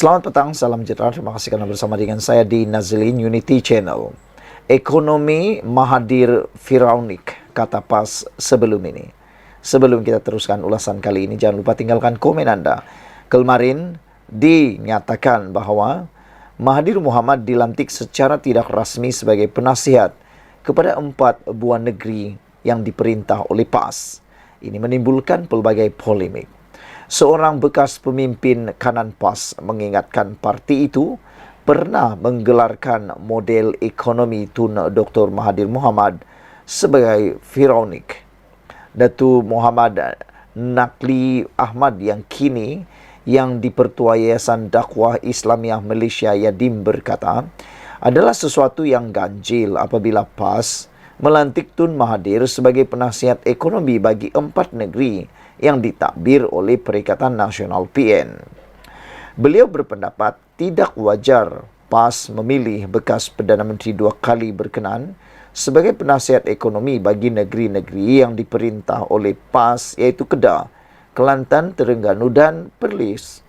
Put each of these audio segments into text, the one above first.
Selamat petang, salam sejahtera. Terima kasih karena bersama dengan saya di Nazlin Unity Channel. Ekonomi Mahathir Firaunik, kata PAS sebelum ini. Sebelum kita teruskan ulasan kali ini, jangan lupa tinggalkan komen Anda. Kemarin dinyatakan bahwa Mahathir Mohamad dilantik secara tidak rasmi sebagai penasihat kepada 4 buah negeri yang diperintah oleh PAS. Ini menimbulkan pelbagai polemik. Seorang bekas pemimpin kanan PAS mengingatkan parti itu pernah menggelarkan model ekonomi Tun Dr. Mahathir Mohamad sebagai Firaunik. Datu Muhammad Nakli Ahmad yang kini yang dipertua Yayasan Dakwah Islamiah Malaysia Yadim berkata, adalah sesuatu yang ganjil apabila PAS melantik Tun Mahathir sebagai penasihat ekonomi bagi 4 negeri yang ditakbir oleh Perikatan Nasional PN. Beliau berpendapat tidak wajar PAS memilih bekas Perdana Menteri 2 kali berkenan sebagai penasihat ekonomi bagi negeri-negeri yang diperintah oleh PAS, iaitu Kedah, Kelantan, Terengganu dan Perlis.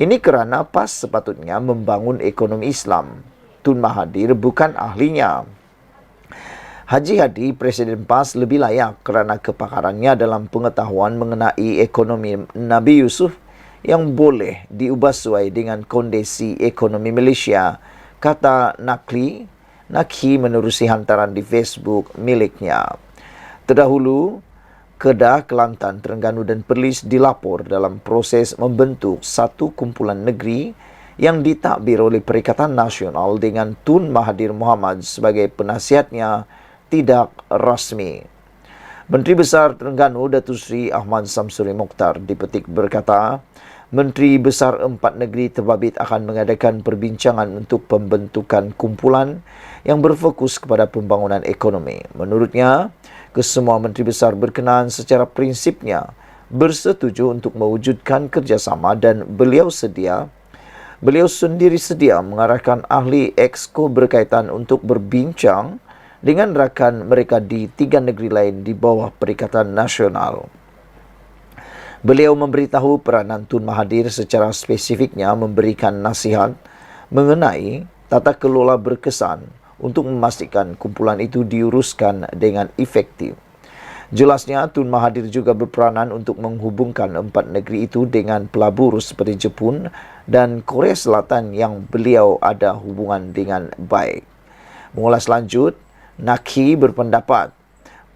Ini kerana PAS sepatutnya membangun ekonomi Islam. Tun Mahathir bukan ahlinya. Haji Hadi, Presiden PAS, lebih layak kerana kepakarannya dalam pengetahuan mengenai ekonomi Nabi Yusuf yang boleh diubah sesuai dengan kondisi ekonomi Malaysia, kata Nakhi menerusi hantaran di Facebook miliknya. Terdahulu, Kedah, Kelantan, Terengganu dan Perlis dilapor dalam proses membentuk satu kumpulan negeri yang ditakbir oleh Perikatan Nasional dengan Tun Mahathir Mohamad sebagai penasihatnya tidak rasmi. Menteri Besar Terengganu Datuk Seri Ahmad Samsuri Mokhtar dipetik berkata, Menteri Besar 4 negeri terbabit akan mengadakan perbincangan untuk pembentukan kumpulan yang berfokus kepada pembangunan ekonomi. Menurutnya, kesemua Menteri Besar berkenan secara prinsipnya bersetuju untuk mewujudkan kerjasama dan beliau sendiri sedia mengarahkan ahli Exco berkaitan untuk berbincang dengan rakan mereka di 3 negeri lain di bawah Perikatan Nasional. Beliau memberitahu peranan Tun Mahathir secara spesifiknya memberikan nasihat mengenai tata kelola berkesan untuk memastikan kumpulan itu diuruskan dengan efektif. Jelasnya, Tun Mahathir juga berperanan untuk menghubungkan 4 negeri itu dengan pelabur seperti Jepun dan Korea Selatan yang beliau ada hubungan dengan baik. Mengulas lanjut, Nakhi berpendapat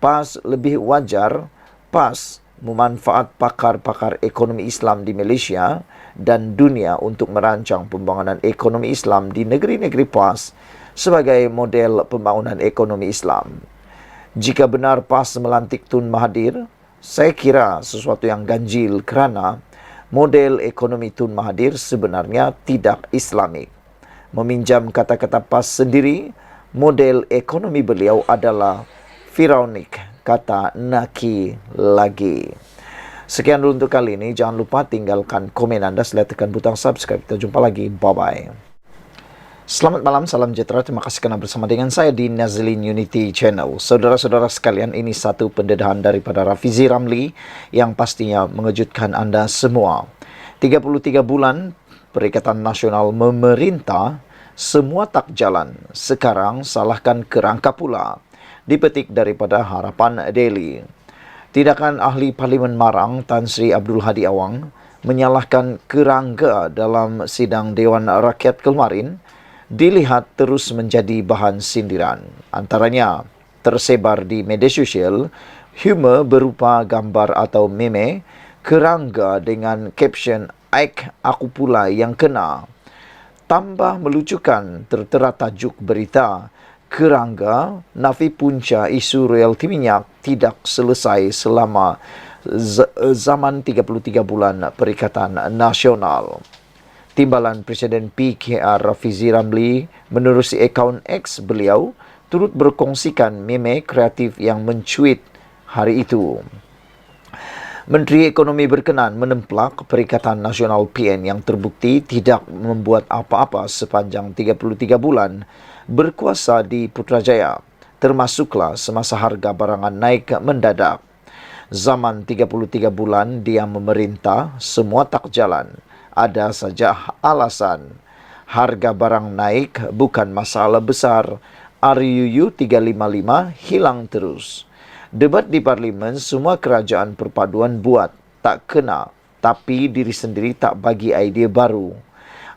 PAS lebih wajar PAS memanfaat pakar-pakar ekonomi Islam di Malaysia dan dunia untuk merancang pembangunan ekonomi Islam di negeri-negeri PAS sebagai model pembangunan ekonomi Islam. Jika benar PAS melantik Tun Mahathir, saya kira sesuatu yang ganjil kerana model ekonomi Tun Mahathir sebenarnya tidak Islamik. Meminjam kata-kata PAS sendiri, model ekonomi beliau adalah Firaunik, kata Nakhi lagi. Sekian dulu untuk kali ini. Jangan lupa tinggalkan komen Anda, tekan butang subscribe. Kita jumpa lagi. Bye-bye. Selamat malam, salam sejahtera. Terima kasih kerana bersama dengan saya di Nazlin Unity Channel. Saudara-saudara sekalian, ini satu pendedahan daripada Rafizi Ramli yang pastinya mengejutkan Anda semua. 33 bulan Perikatan Nasional memerintah, semua tak jalan. Sekarang salahkan kerangka pula. Dipetik daripada Harapan Daily. Tidakkan ahli Parlimen Marang Tan Sri Abdul Hadi Awang menyalahkan kerangka dalam sidang Dewan Rakyat kemarin dilihat terus menjadi bahan sindiran. Antaranya tersebar di media sosial humor berupa gambar atau meme kerangka dengan caption "Aik aku pula yang kena". Tambah melucukan tertera tajuk berita, kerangka nafi punca isu royalti minyak tidak selesai selama zaman 33 bulan Perikatan Nasional. Timbalan Presiden PKR Rafizi Ramli menerusi akaun X beliau turut berkongsikan meme kreatif yang mencuit hari itu. Menteri Ekonomi berkenan menemplak Perikatan Nasional PN yang terbukti tidak membuat apa-apa sepanjang 33 bulan berkuasa di Putrajaya, termasuklah semasa harga barangan naik mendadak. Zaman 33 bulan dia memerintah, semua tak jalan. ada saja alasan. Harga barang naik bukan masalah besar. RUU 355 hilang terus. Debat di parlimen semua kerajaan perpaduan buat, tak kena, tapi diri sendiri tak bagi idea baru.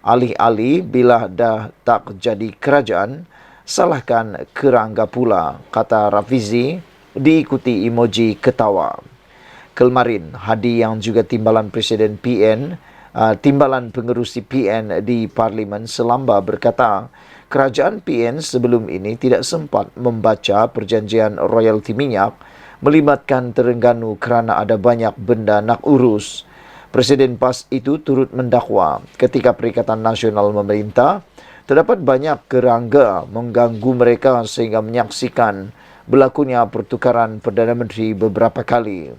Alih-alih bila dah tak jadi kerajaan, salahkan kerangga pula, kata Rafizi, diikuti emoji ketawa. Kelmarin, Hadi yang juga timbalan Presiden PN, timbalan pengerusi PN di Parlimen Selamba berkata, kerajaan PN sebelum ini tidak sempat membaca perjanjian royalti minyak melibatkan Terengganu kerana ada banyak benda nak urus. Presiden PAS itu turut mendakwa ketika Perikatan Nasional memerintah terdapat banyak kerangga mengganggu mereka sehingga menyaksikan berlakunya pertukaran Perdana Menteri beberapa kali.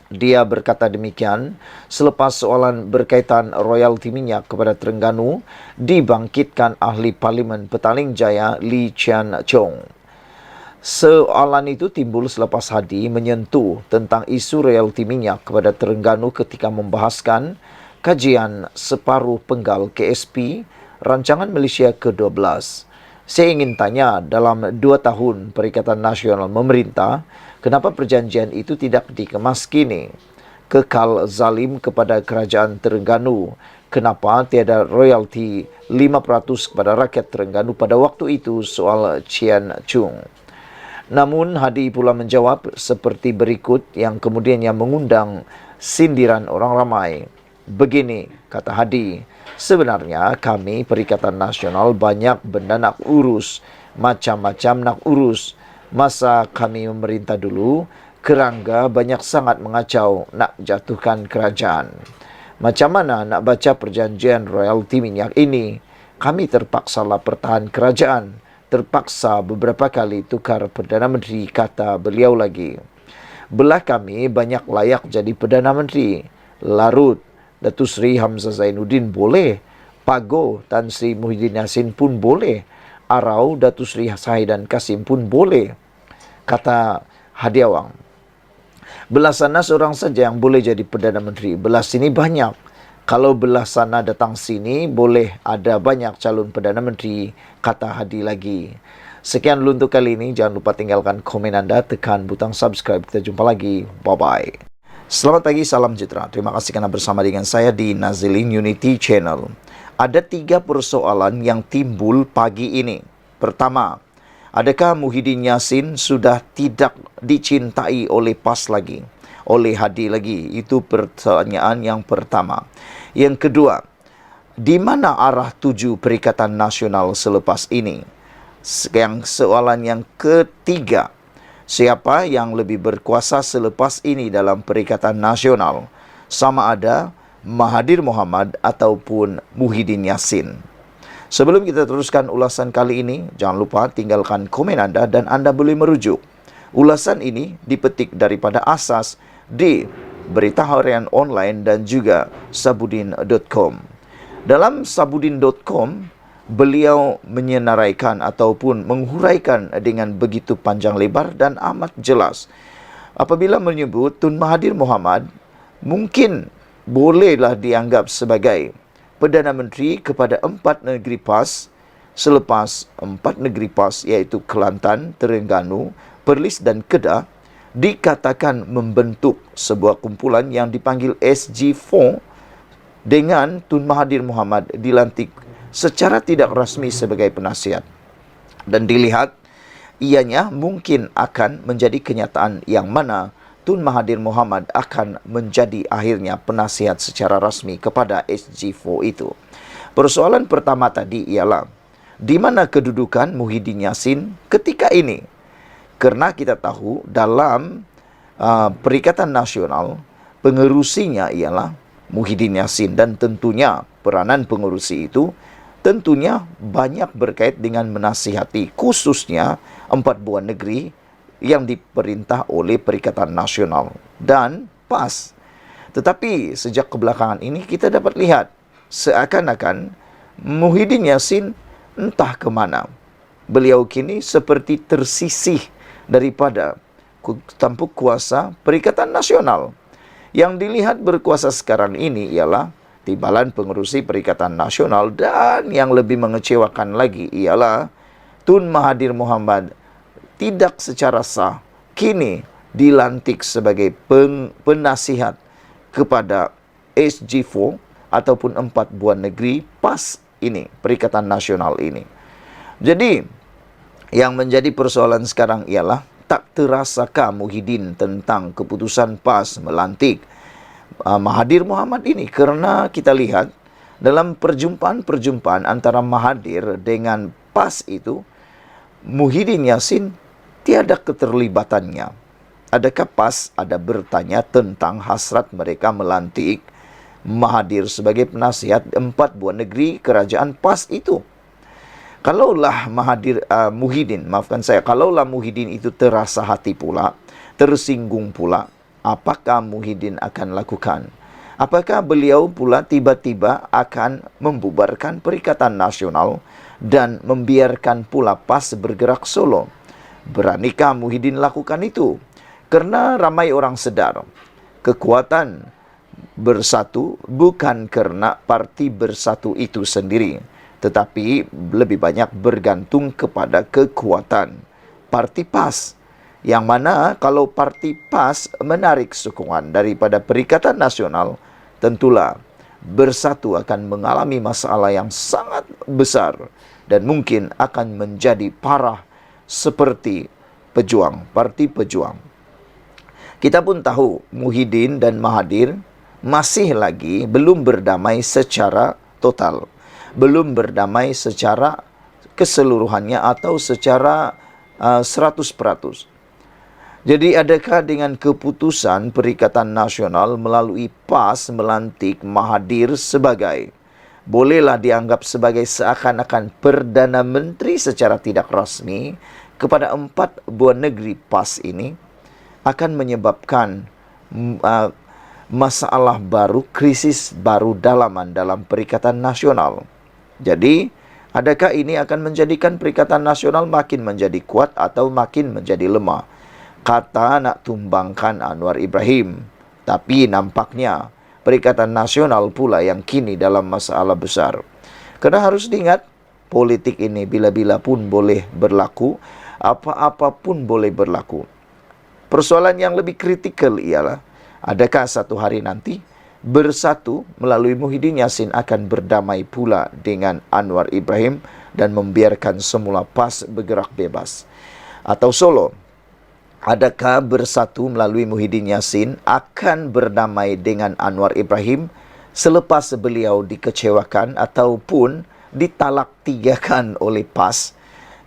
Dia berkata demikian selepas soalan berkaitan royalti minyak kepada Terengganu dibangkitkan ahli Parlimen Petaling Jaya Lee Chian Chong. Soalan itu timbul selepas Hadi menyentuh tentang isu royalti minyak kepada Terengganu ketika membahaskan kajian separuh penggal KSP rancangan Malaysia ke-12. Saya ingin tanya, dalam 2 tahun Perikatan Nasional memerintah, kenapa perjanjian itu tidak dikemas kini? Kekal zalim kepada kerajaan Terengganu. Kenapa tiada royalti 5% kepada rakyat Terengganu pada waktu itu? Soal Chian Chung. Namun Hadi pula menjawab seperti berikut yang kemudiannya mengundang sindiran orang ramai. Begini, kata Hadi, sebenarnya kami Perikatan Nasional banyak benda nak urus, macam-macam nak urus. Masa kami memerintah dulu, kerangga banyak sangat mengacau nak jatuhkan kerajaan. Macam mana nak baca perjanjian royalti minyak ini? Kami terpaksalah pertahan kerajaan. Terpaksa beberapa kali tukar Perdana Menteri, kata beliau lagi. Belah kami banyak layak jadi Perdana Menteri. Larut, Datuk Seri Hamzah Zainuddin boleh. Pago, Tan Sri Muhyiddin Yassin pun boleh. Arau, Datuk Seri Sahidan Kasim pun boleh, kata Hadi Awang. Belah sana seorang saja yang boleh jadi Perdana Menteri. Belah sini banyak. Kalau belah sana datang sini, boleh ada banyak calon Perdana Menteri, kata Hadi lagi. Sekian dulu untuk kali ini. Jangan lupa tinggalkan komen anda, tekan butang subscribe. Kita jumpa lagi. Bye-bye. Selamat pagi, salam sejahtera. Terima kasih kerana bersama dengan saya di Nazilin Unity Channel. Ada 3 persoalan yang timbul pagi ini. Pertama, adakah Muhyiddin Yassin sudah tidak dicintai oleh PAS lagi? Oleh Hadi lagi? Itu pertanyaan yang pertama. Yang kedua, di mana arah tuju Perikatan Nasional selepas ini? Yang soalan yang ketiga, siapa yang lebih berkuasa selepas ini dalam Perikatan Nasional? Sama ada Mahathir Mohamad ataupun Muhyiddin Yassin? Sebelum kita teruskan ulasan kali ini, jangan lupa tinggalkan komen anda dan anda boleh merujuk. Ulasan ini dipetik daripada asas di Berita Harian Online dan juga Sabudin.com. Dalam Sabudin.com, beliau menyenaraikan ataupun menghuraikan dengan begitu panjang lebar dan amat jelas. Apabila menyebut Tun Mahathir Mohamad mungkin bolehlah dianggap sebagai Perdana Menteri kepada 4 negeri PAS selepas 4 negeri PAS iaitu Kelantan, Terengganu, Perlis dan Kedah dikatakan membentuk sebuah kumpulan yang dipanggil SG4 dengan Tun Mahathir Mohamad dilantik secara tidak rasmi sebagai penasihat. Dan dilihat ianya mungkin akan menjadi kenyataan yang mana Tun Mahathir Mohamad akan menjadi akhirnya penasihat secara rasmi kepada SG4 itu. Persoalan pertama tadi ialah di mana kedudukan Muhyiddin Yassin ketika ini? Kerana kita tahu dalam Perikatan Nasional pengerusinya ialah Muhyiddin Yassin dan tentunya peranan pengerusi itu tentunya banyak berkait dengan menasihati khususnya 4 buah negeri yang diperintah oleh Perikatan Nasional dan PAS. Tetapi sejak kebelakangan ini kita dapat lihat seakan-akan Muhyiddin Yassin entah ke mana. Beliau kini seperti tersisih daripada tampuk kuasa Perikatan Nasional. Yang dilihat berkuasa sekarang ini ialah Timbalan Pengerusi Perikatan Nasional, dan yang lebih mengecewakan lagi ialah Tun Mahathir Mohamad tidak secara sah kini dilantik sebagai penasihat kepada SG4 ataupun 4 buah negeri PAS ini, Perikatan Nasional ini. Jadi, yang menjadi persoalan sekarang ialah tak terasakah Muhyiddin tentang keputusan PAS melantik Mahathir Mohamad ini, karena kita lihat dalam perjumpaan-perjumpaan antara Mahathir dengan PAS itu, Muhyiddin Yassin tiada keterlibatannya. Adakah PAS ada bertanya tentang hasrat mereka melantik Mahathir sebagai penasihat 4 buah negeri kerajaan PAS itu? Kalaulah kalaulah Muhyiddin itu terasa hati pula, tersinggung pula, apakah Muhyiddin akan lakukan? Apakah beliau pula tiba-tiba akan membubarkan Perikatan Nasional dan membiarkan pula PAS bergerak solo? Beranikah Muhyiddin lakukan itu? Karena ramai orang sedar, kekuatan bersatu bukan karena parti bersatu itu sendiri, tetapi lebih banyak bergantung kepada kekuatan parti PAS. Yang mana kalau parti PAS menarik sokongan daripada Perikatan Nasional, tentulah bersatu akan mengalami masalah yang sangat besar dan mungkin akan menjadi parah seperti Parti Pejuang. Kita pun tahu Muhyiddin dan Mahathir masih lagi belum berdamai secara total, belum berdamai secara keseluruhannya atau secara 100%. Jadi adakah dengan keputusan Perikatan Nasional melalui PAS melantik Mahathir sebagai, bolehlah dianggap sebagai seakan-akan Perdana Menteri secara tidak rasmi kepada 4 buah negeri PAS ini, akan menyebabkan masalah baru, krisis baru dalam Perikatan Nasional. Jadi, adakah ini akan menjadikan Perikatan Nasional makin menjadi kuat atau makin menjadi lemah? Kata nak tumbangkan Anwar Ibrahim, tapi nampaknya Perikatan Nasional pula yang kini dalam masalah besar. Karena harus diingat, politik ini bila-bila pun boleh berlaku, apa-apa pun boleh berlaku. Persoalan yang lebih kritikal ialah, adakah satu hari nanti bersatu melalui Muhyiddin Yassin akan berdamai pula dengan Anwar Ibrahim dan membiarkan semula PAS bergerak bebas? Atau solo, adakah bersatu melalui Muhyiddin Yassin akan berdamai dengan Anwar Ibrahim selepas beliau dikecewakan ataupun ditalak tigakan oleh PAS,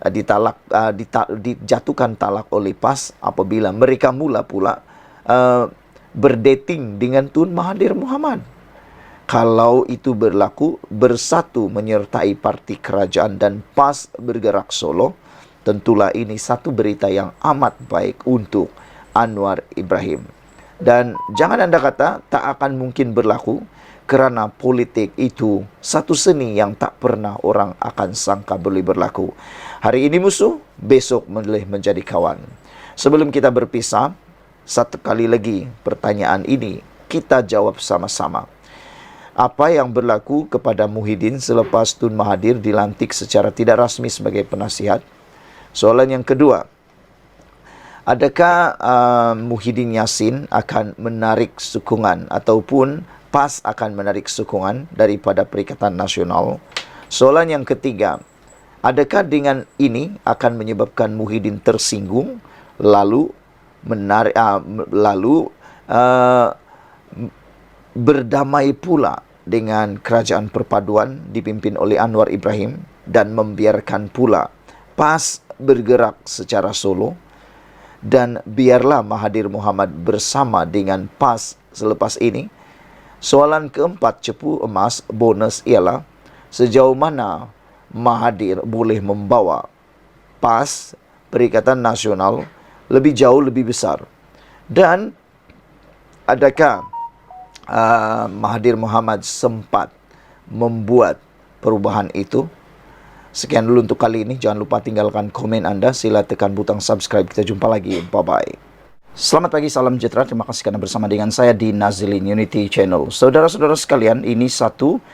dijatuhkan talak oleh PAS apabila mereka mula pula berdating dengan Tun Mahathir Mohamad? Kalau itu berlaku, bersatu menyertai parti kerajaan dan PAS bergerak solo, tentulah ini satu berita yang amat baik untuk Anwar Ibrahim. Dan jangan Anda kata tak akan mungkin berlaku, kerana politik itu satu seni yang tak pernah orang akan sangka boleh berlaku. Hari ini musuh, besok boleh menjadi kawan. Sebelum kita berpisah, satu kali lagi pertanyaan ini kita jawab sama-sama. Apa yang berlaku kepada Muhyiddin selepas Tun Mahathir dilantik secara tidak rasmi sebagai penasihat? Soalan yang kedua, adakah Muhyiddin Yassin akan menarik sokongan ataupun PAS akan menarik sokongan daripada Perikatan Nasional? Soalan yang ketiga, adakah dengan ini akan menyebabkan Muhyiddin tersinggung lalu berdamai pula dengan kerajaan perpaduan dipimpin oleh Anwar Ibrahim dan membiarkan pula PAS bergerak secara solo, dan biarlah Mahathir Mohamad bersama dengan PAS selepas ini? Soalan keempat, cepu emas bonus ialah, sejauh mana Mahathir boleh membawa PAS Perikatan Nasional lebih jauh, lebih besar? Dan adakah Mahathir Mohamad sempat membuat perubahan itu? Sekian dulu untuk kali ini. Jangan lupa tinggalkan komen Anda. Sila tekan butang subscribe. Kita jumpa lagi. Bye-bye. Selamat pagi, salam sejahtera. Terima kasih karena bersama dengan saya di Nazilin Unity Channel. Saudara-saudara sekalian, ini satu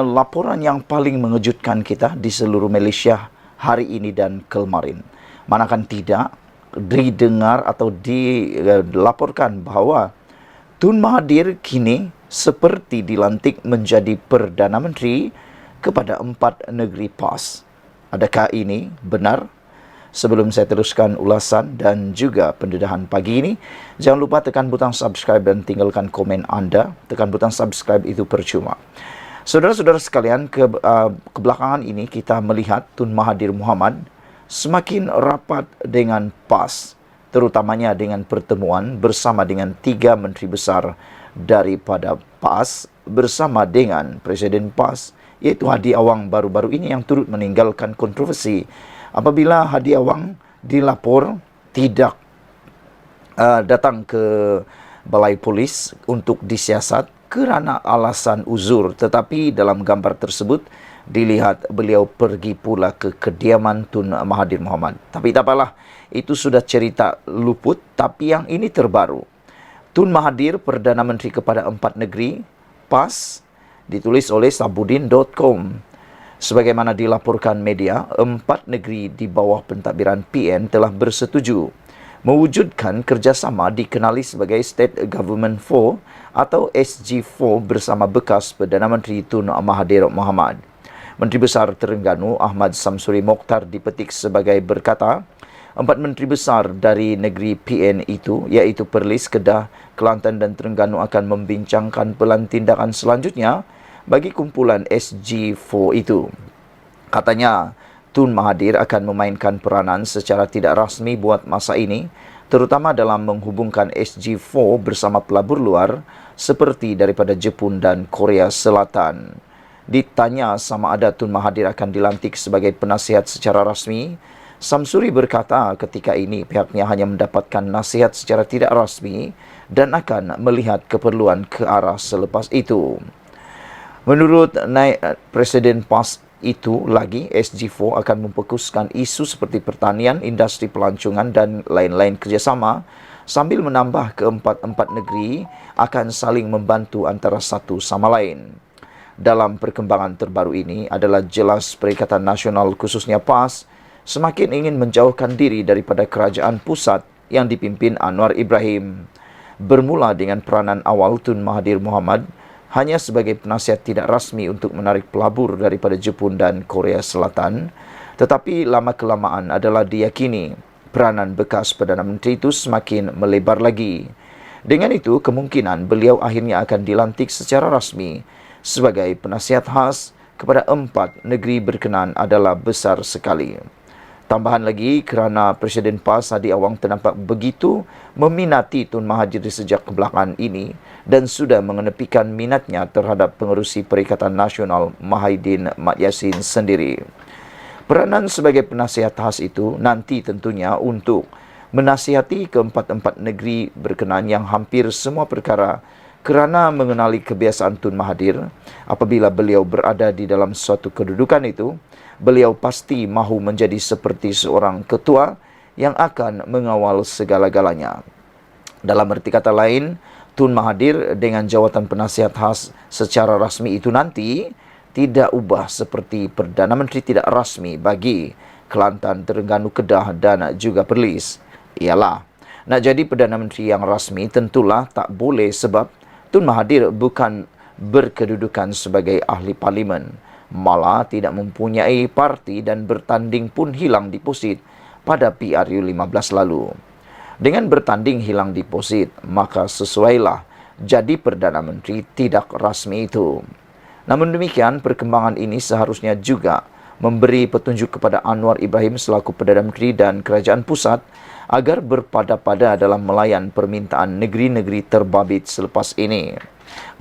laporan yang paling mengejutkan kita di seluruh Malaysia hari ini dan kemarin. Manakan tidak didengar atau dilaporkan bahwa Tun Mahathir kini seperti dilantik menjadi Perdana Menteri kepada 4 negeri PAS. Adakah ini benar? Sebelum saya teruskan ulasan dan juga pendedahan pagi ini, jangan lupa tekan butang subscribe dan tinggalkan komen Anda. Tekan butang subscribe itu percuma. Saudara-saudara sekalian, kebelakangan ini kita melihat Tun Mahathir Mohamad semakin rapat dengan PAS, terutamanya dengan pertemuan bersama dengan 3 menteri besar daripada PAS bersama dengan Presiden PAS, iaitu Hadi Awang baru-baru ini yang turut meninggalkan kontroversi apabila Hadi Awang dilapor tidak datang ke balai polis untuk disiasat kerana alasan uzur. Tetapi dalam gambar tersebut dilihat beliau pergi pula ke kediaman Tun Mahathir Mohamad. Tapi tak apalah, itu sudah cerita luput. Tapi yang ini terbaru. Tun Mahathir Perdana Menteri kepada 4 negeri PAS, ditulis oleh Sabudin.com. Sebagaimana dilaporkan media, 4 negeri di bawah pentadbiran PN telah bersetuju mewujudkan kerjasama dikenali sebagai State Government 4 atau SG4 bersama bekas Perdana Menteri Tun Mahathir Mohamad. Menteri Besar Terengganu Ahmad Samsuri Mokhtar dipetik sebagai berkata, 4 menteri besar dari negeri PN itu, iaitu Perlis, Kedah, Kelantan dan Terengganu akan membincangkan pelan tindakan selanjutnya bagi kumpulan SG4 itu. Katanya, Tun Mahathir akan memainkan peranan secara tidak rasmi buat masa ini, terutama dalam menghubungkan SG4 bersama pelabur luar seperti daripada Jepun dan Korea Selatan. Ditanya sama ada Tun Mahathir akan dilantik sebagai penasihat secara rasmi, Samsuri berkata ketika ini pihaknya hanya mendapatkan nasihat secara tidak rasmi dan akan melihat keperluan ke arah selepas itu. Menurut Presiden PAS itu lagi, SG4 akan memfokuskan isu seperti pertanian, industri pelancongan dan lain-lain kerjasama sambil menambah keempat-empat negeri akan saling membantu antara satu sama lain. Dalam perkembangan terbaru ini adalah jelas Perikatan Nasional khususnya PAS semakin ingin menjauhkan diri daripada kerajaan pusat yang dipimpin Anwar Ibrahim. Bermula dengan peranan awal Tun Mahathir Mohamad hanya sebagai penasihat tidak rasmi untuk menarik pelabur daripada Jepun dan Korea Selatan, tetapi lama-kelamaan adalah diyakini peranan bekas Perdana Menteri itu semakin melebar lagi. Dengan itu, kemungkinan beliau akhirnya akan dilantik secara rasmi sebagai penasihat khas kepada 4 negeri berkenaan adalah besar sekali. Tambahan lagi, kerana Presiden PAS Hadi Awang ternampak begitu meminati Tun Mahathir sejak kebelakangan ini dan sudah mengenepikan minatnya terhadap pengerusi Perikatan Nasional Mahidin Mat Yassin sendiri. Peranan sebagai penasihat khas itu nanti tentunya untuk menasihati keempat-empat negeri berkenaan yang hampir semua perkara kerana mengenali kebiasaan Tun Mahathir. Apabila beliau berada di dalam suatu kedudukan itu, beliau pasti mahu menjadi seperti seorang ketua yang akan mengawal segala-galanya. Dalam arti kata lain, Tun Mahathir dengan jawatan penasihat khas secara rasmi itu nanti tidak ubah seperti Perdana Menteri tidak rasmi bagi Kelantan, Terengganu, Kedah dan juga Perlis. Ialah, nak jadi Perdana Menteri yang rasmi tentulah tak boleh sebab Tun Mahathir bukan berkedudukan sebagai ahli parlimen, malah tidak mempunyai parti dan bertanding pun hilang deposit pada PRU 15 lalu. Dengan bertanding hilang deposit, maka sesuailah jadi Perdana Menteri tidak rasmi itu. Namun demikian, perkembangan ini seharusnya juga memberi petunjuk kepada Anwar Ibrahim selaku Perdana Menteri dan Kerajaan Pusat agar berpada-pada dalam melayan permintaan negeri-negeri terbabit selepas ini.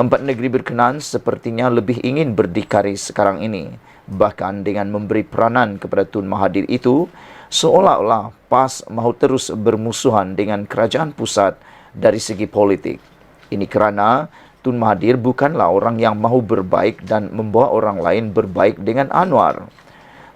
4 negeri berkenaan sepertinya lebih ingin berdikari sekarang ini, bahkan dengan memberi peranan kepada Tun Mahathir itu, seolah-olah PAS mahu terus bermusuhan dengan kerajaan pusat dari segi politik. Ini kerana Tun Mahathir bukanlah orang yang mahu berbaik dan membawa orang lain berbaik dengan Anwar.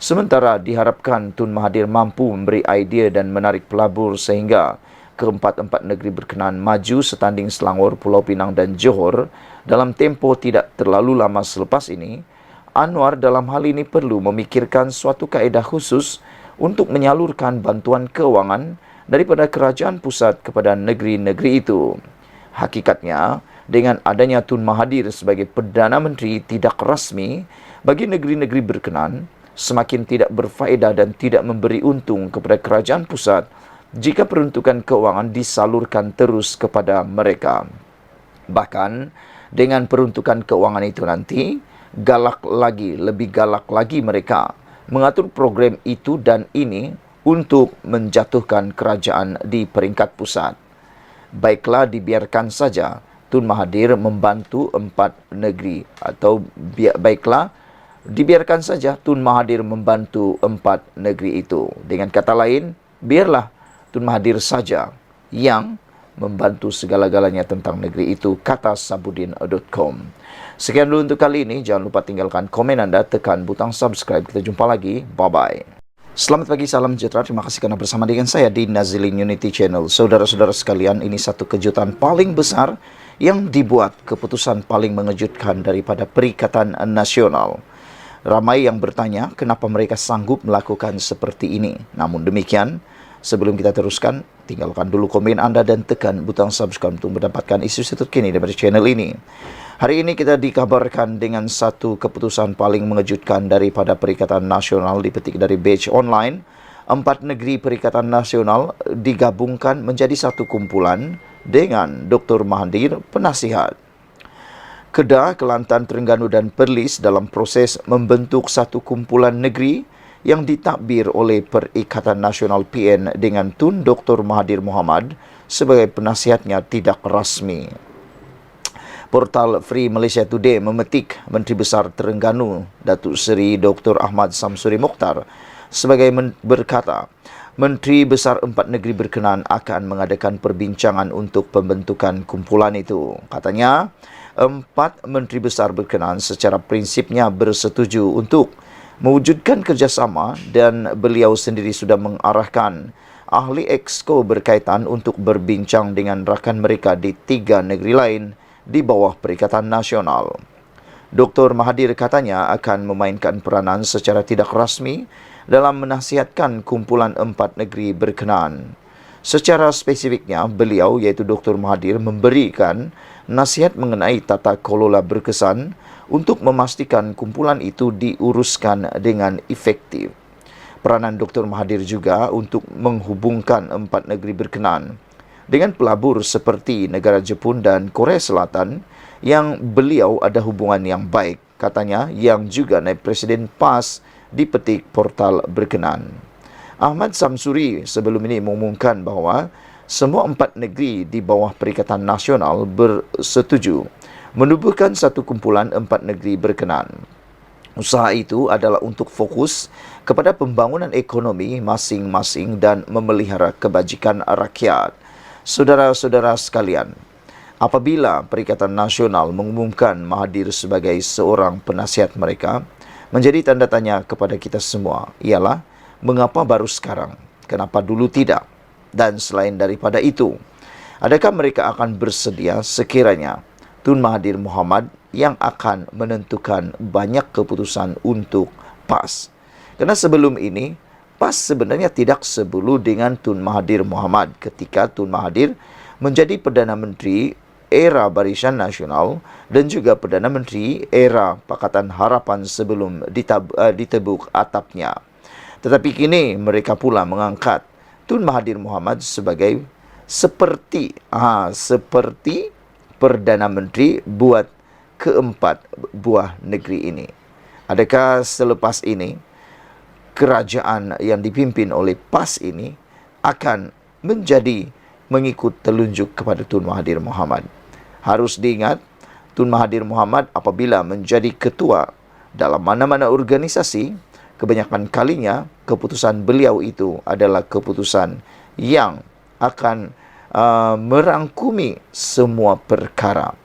Sementara diharapkan Tun Mahathir mampu memberi idea dan menarik pelabur sehingga keempat-empat negeri berkenaan maju setanding Selangor, Pulau Pinang dan Johor dalam tempo tidak terlalu lama selepas ini, Anwar dalam hal ini perlu memikirkan suatu kaedah khusus untuk menyalurkan bantuan keuangan daripada kerajaan pusat kepada negeri-negeri itu. Hakikatnya, dengan adanya Tun Mahathir sebagai Perdana Menteri tidak rasmi bagi negeri-negeri berkenaan, semakin tidak berfaedah dan tidak memberi untung kepada kerajaan pusat jika peruntukan keuangan disalurkan terus kepada mereka. Bahkan, dengan peruntukan keuangan itu nanti, lebih galak lagi mereka mengatur program itu dan ini untuk menjatuhkan kerajaan di peringkat pusat. Baiklah, dibiarkan saja Tun Mahathir membantu empat negeri, atau dibiarkan saja Tun Mahathir membantu empat negeri itu. Dengan kata lain, biarlah Tun Mahathir saja yang membantu segala-galanya tentang negeri itu, kata Sabudin.com. Sekian dulu untuk kali ini. Jangan lupa tinggalkan komen Anda, tekan butang subscribe. Kita jumpa lagi. Bye-bye. Selamat pagi, salam sejahtera. Terima kasih karena bersama dengan saya di Nazilin Unity Channel. Saudara-saudara sekalian, ini satu kejutan paling besar yang dibuat, keputusan paling mengejutkan daripada Perikatan Nasional. Ramai yang bertanya kenapa mereka sanggup melakukan seperti ini. Namun demikian, sebelum kita teruskan, tinggalkan dulu komen Anda dan tekan butang subscribe untuk mendapatkan isu terkini dari channel ini. Hari ini kita dikabarkan dengan satu keputusan paling mengejutkan daripada Perikatan Nasional, dipetik dari Batch Online. 4 negeri Perikatan Nasional digabungkan menjadi satu kumpulan dengan Dr. Mahathir penasihat. Kedah, Kelantan, Terengganu dan Perlis dalam proses membentuk satu kumpulan negeri yang ditakbir oleh Perikatan Nasional PN dengan Tun Dr. Mahathir Mohamad sebagai penasihatnya tidak rasmi. Portal Free Malaysia Today memetik Menteri Besar Terengganu, Datuk Seri Dr. Ahmad Samsuri Mokhtar, sebagai berkata, Menteri Besar 4 negeri berkenaan akan mengadakan perbincangan untuk pembentukan kumpulan itu. Katanya, 4 Menteri Besar berkenaan secara prinsipnya bersetuju untuk mewujudkan kerjasama dan beliau sendiri sudah mengarahkan ahli Exco berkaitan untuk berbincang dengan rakan mereka di 3 negeri lain di bawah Perikatan Nasional. Dr. Mahathir katanya akan memainkan peranan secara tidak rasmi dalam menasihatkan kumpulan 4 negeri berkenaan. Secara spesifiknya, beliau iaitu Dr. Mahathir memberikan nasihat mengenai tata kelola berkesan untuk memastikan kumpulan itu diuruskan dengan efektif. Peranan Dr. Mahathir juga untuk menghubungkan 4 negeri berkenaan dengan pelabur seperti negara Jepun dan Korea Selatan yang beliau ada hubungan yang baik, katanya, yang juga naib Presiden PAS, dipetik portal berkenaan. Ahmad Samsuri sebelum ini mengumumkan bahawa semua 4 negeri di bawah Perikatan Nasional bersetuju menubuhkan satu kumpulan 4 negeri berkenaan. Usaha itu adalah untuk fokus kepada pembangunan ekonomi masing-masing dan memelihara kebajikan rakyat. Saudara-saudara sekalian, apabila Perikatan Nasional mengumumkan Mahathir sebagai seorang penasihat mereka, menjadi tanda tanya kepada kita semua ialah mengapa baru sekarang, kenapa dulu tidak? Dan selain daripada itu, adakah mereka akan bersedia sekiranya Tun Mahathir Mohamad yang akan menentukan banyak keputusan untuk PAS? Karena sebelum ini, PAS sebenarnya tidak sebelu dengan Tun Mahathir Mohamad ketika Tun Mahathir menjadi Perdana Menteri era Barisan Nasional dan juga Perdana Menteri era Pakatan Harapan sebelum ditebuk atapnya. Tetapi kini mereka pula mengangkat Tun Mahathir Mohamad sebagai seperti Perdana Menteri buat keempat buah negeri ini. Adakah selepas ini kerajaan yang dipimpin oleh PAS ini akan menjadi mengikut telunjuk kepada Tun Mahathir Mohamad? Harus diingat, Tun Mahathir Mohamad apabila menjadi ketua dalam mana-mana organisasi, kebanyakan kalinya keputusan beliau itu adalah keputusan yang akan merangkumi semua perkara.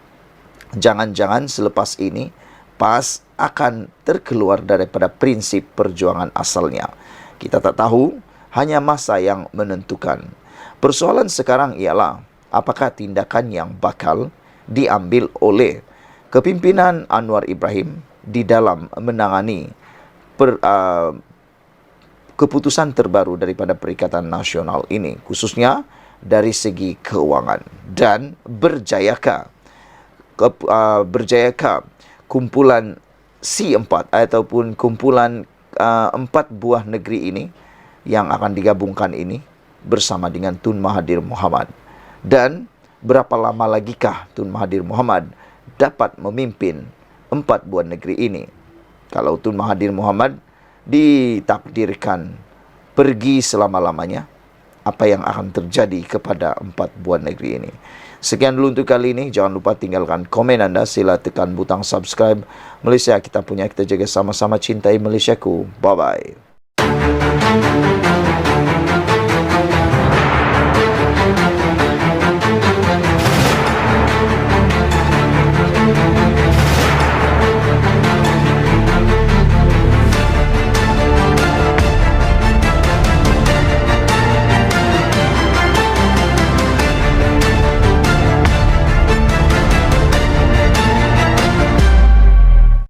Jangan-jangan selepas ini PAS akan terkeluar daripada prinsip perjuangan asalnya. Kita tak tahu, hanya masa yang menentukan. Persoalan sekarang ialah apakah tindakan yang bakal diambil oleh kepimpinan Anwar Ibrahim di dalam menangani keputusan terbaru daripada Perikatan Nasional ini, khususnya dari segi keuangan, dan berjayakah kumpulan C4 ataupun kumpulan 4 buah negeri ini yang akan digabungkan ini bersama dengan Tun Mahathir Mohamad. Dan berapa lama lagikah Tun Mahathir Mohamad dapat memimpin 4 buah negeri ini? Kalau Tun Mahathir Mohamad ditakdirkan pergi selama-lamanya, apa yang akan terjadi kepada 4 buah negeri ini? Sekian dulu untuk kali ini. Jangan lupa tinggalkan komen anda. Sila tekan butang subscribe. Malaysia kita punya, kita jaga sama-sama, cintai Malaysiaku. Bye-bye.